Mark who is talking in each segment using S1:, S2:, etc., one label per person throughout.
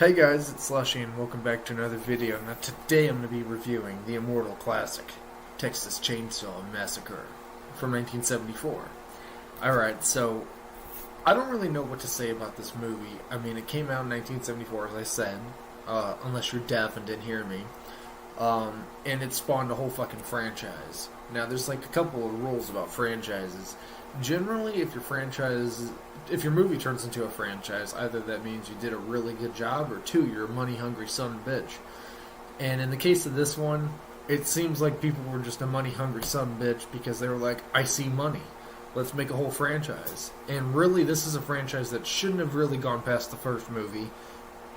S1: Hey guys, it's Slushy and welcome back to another video. Now today I'm going to be reviewing the immortal classic, Texas Chainsaw Massacre from 1974. Alright, so I don't really know what to say about this movie. I mean, it came out in 1974, as I said, unless you're deaf and didn't hear me. And it spawned a whole fucking franchise. Now there's like a couple of rules about franchises. Generally, if your movie turns into a franchise, either that means you did a really good job, or two, you're a money-hungry son of a bitch. And in the case of this one, it seems like people were just a money-hungry son of a bitch because they were like, I see money. Let's make a whole franchise. And really, this is a franchise that shouldn't have really gone past the first movie,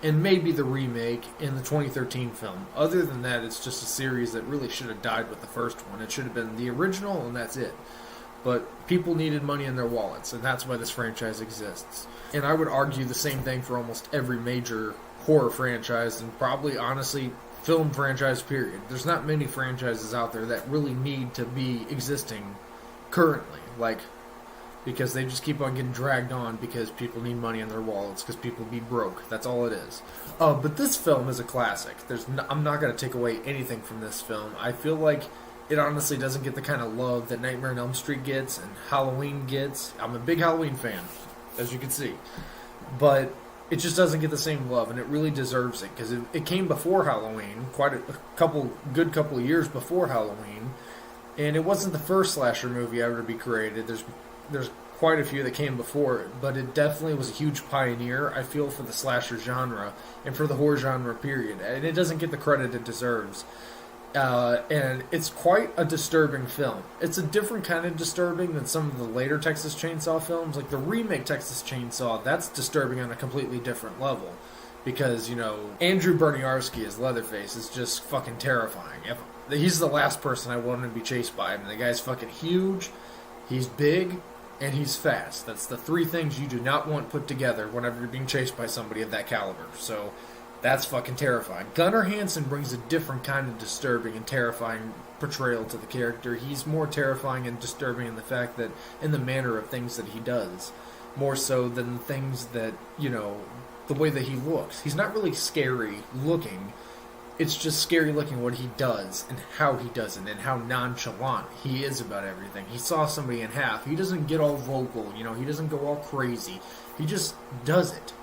S1: and maybe the remake in the 2013 film. Other than that, it's just a series that really should have died with the first one. It should have been the original, and that's it. But people needed money in their wallets, and that's why this franchise exists. And I would argue the same thing for almost every major horror franchise, and probably, honestly, film franchise, period. There's not many franchises out there that really need to be existing currently, because they just keep on getting dragged on because people need money in their wallets, because people be broke. That's all it is. But this film is a classic. I'm not going to take away anything from this film. I feel like it honestly doesn't get the kind of love that Nightmare on Elm Street gets and Halloween gets. I'm a big Halloween fan, as you can see. But it just doesn't get the same love, and it really deserves it, because it came before Halloween, quite a good couple of years before Halloween, and it wasn't the first slasher movie ever to be created. There's quite a few that came before it, but it definitely was a huge pioneer, I feel, for the slasher genre and for the horror genre period, and it doesn't get the credit it deserves. And it's quite a disturbing film. It's a different kind of disturbing than some of the later Texas Chainsaw films. Like the remake Texas Chainsaw, that's disturbing on a completely different level. Because, Andrew Berniarski as Leatherface is just fucking terrifying. He's the last person I wanted to be chased by. I mean, the guy's fucking huge, he's big, and he's fast. That's the three things you do not want put together whenever you're being chased by somebody of that caliber. So that's fucking terrifying. Gunnar Hansen brings a different kind of disturbing and terrifying portrayal to the character. He's more terrifying and disturbing in the fact that, in the manner of things that he does, more so than things that, the way that he looks. He's not really scary looking. It's just scary looking what he does and how he does it and how nonchalant he is about everything. He saw somebody in half. He doesn't get all vocal, he doesn't go all crazy. He just does it.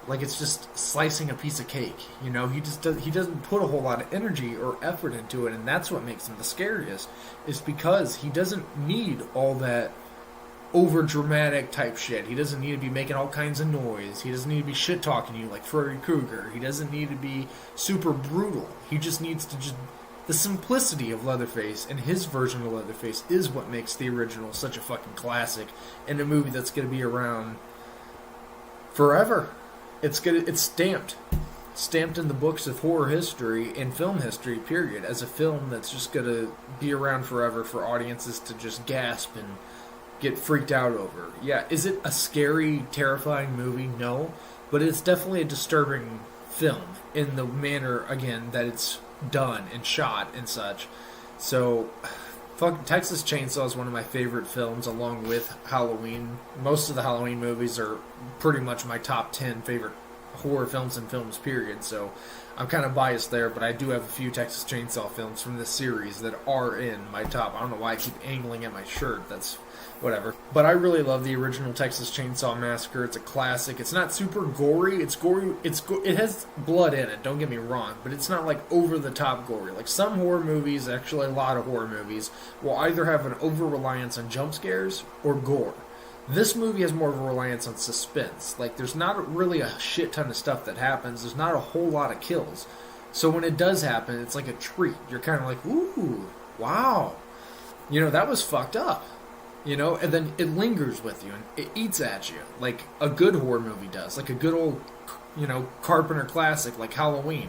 S1: Like it's just slicing a piece of cake, he doesn't put a whole lot of energy or effort into it, and that's what makes him the scariest, is because he doesn't need all that over dramatic type shit. He doesn't need to be making all kinds of noise. He doesn't need to be shit talking you like Freddy Krueger. He doesn't need to be super brutal. He just needs to the simplicity of Leatherface and his version of Leatherface is what makes the original such a fucking classic and a movie that's going to be around forever. It's stamped in the books of horror history and film history, period, as a film that's just going to be around forever for audiences to just gasp and get freaked out over. Yeah, is it a scary, terrifying movie? No, but it's definitely a disturbing film in the manner, again, that it's done and shot and such. So Texas Chainsaw is one of my favorite films, along with Halloween. Most of the Halloween movies are pretty much my top 10 favorite horror films and films, period. So I'm kind of biased there, but I do have a few Texas Chainsaw films from this series that are in my top. I don't know why I keep angling at my shirt. That's whatever. But I really love the original Texas Chainsaw Massacre. It's a classic. It's not super gory. It's gory. It has blood in it, don't get me wrong, but it's not like over-the-top gory. Like some horror movies, actually a lot of horror movies, will either have an over-reliance on jump scares or gore. This movie has more of a reliance on suspense. Like, there's not really a shit ton of stuff that happens. There's not a whole lot of kills. So when it does happen, it's like a treat. You're kind of like, ooh, wow. That was fucked up. And then it lingers with you, and it eats at you, like a good horror movie does, like a good old, Carpenter classic, like Halloween.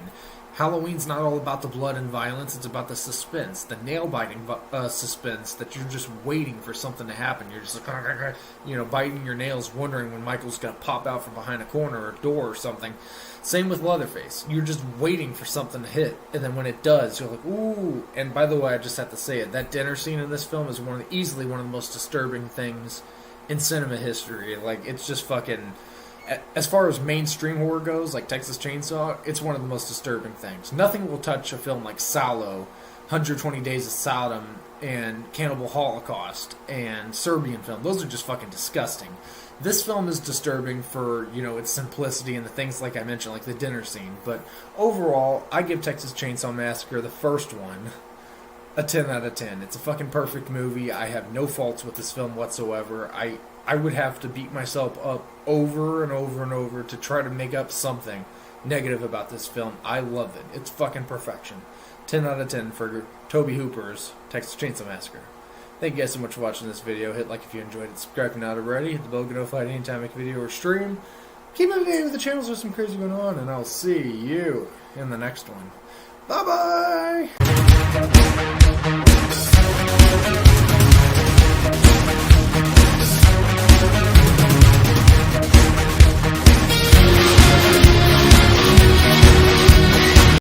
S1: Halloween's not all about the blood and violence, it's about the suspense, the nail-biting suspense, that you're just waiting for something to happen. You're just like, biting your nails, wondering when Michael's going to pop out from behind a corner or a door or something. Same with Leatherface. You're just waiting for something to hit, and then when it does, you're like, ooh. And by the way, I just have to say it, that dinner scene in this film is easily one of the most disturbing things in cinema history. Like, it's just fucking as far as mainstream horror goes, like Texas Chainsaw, it's one of the most disturbing things. Nothing will touch a film like Salo, 120 Days of Sodom, and Cannibal Holocaust, and Serbian film. Those are just fucking disgusting. This film is disturbing for, you know, its simplicity and the things like I mentioned, like the dinner scene. But overall, I give Texas Chainsaw Massacre, the first one, a 10 out of 10. It's a fucking perfect movie. I have no faults with this film whatsoever. I would have to beat myself up over and over and over to try to make up something negative about this film. I love it. It's fucking perfection. 10 out of 10 for Tobe Hooper's Texas Chainsaw Massacre. Thank you guys so much for watching this video. Hit like if you enjoyed it. Subscribe if you're not already. Hit the bell to get notified anytime I make a video or stream. Keep up to date with the channels. There's some crazy going on. And I'll see you in the next one. Bye-bye!